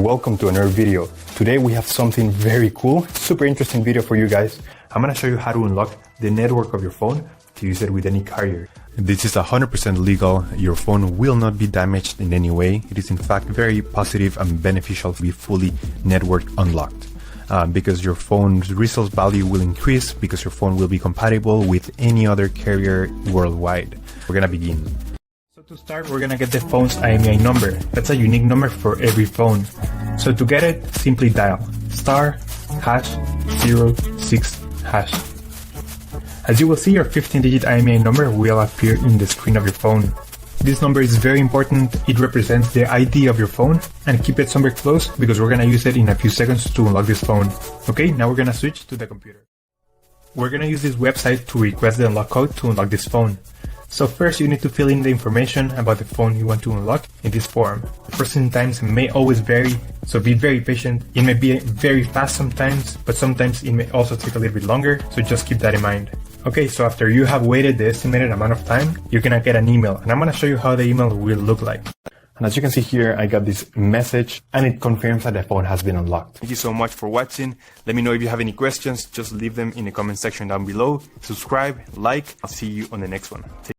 welcome to another video. Today we have something very cool, super interesting video for you guys. I'm gonna show you how to unlock the network of your phone to use it with any carrier. This is 100% legal. Your phone will not be damaged in any way. It is in fact very positive and beneficial to be fully network unlocked. Because your phone's resale value will increase because your phone will be compatible with any other carrier worldwide. We're gonna begin. So to start, we're gonna get the phone's IMEI number. That's a unique number for every phone. So to get it, simply dial *#06#. As you will see, your 15-digit IMEI number will appear in the screen of your phone. This number is very important. It represents the ID of your phone, and keep it somewhere close because we're gonna use it in a few seconds to unlock this phone. Okay, now we're gonna switch to the computer. We're gonna use this website to request the unlock code to unlock this phone. So first you need to fill in the information about the phone you want to unlock in this form. Processing times may always vary, so be very patient. It may be very fast sometimes, but sometimes it may also take a little bit longer, so just keep that in mind. Okay, so after you have waited the estimated amount of time, you're gonna get an email, and I'm gonna show you how the email will look like. And as you can see here, I got this message, and it confirms that the phone has been unlocked. Thank you so much for watching. Let me know if you have any questions. Just leave them in the comment section down below. Subscribe, like. I'll see you on the next one. Take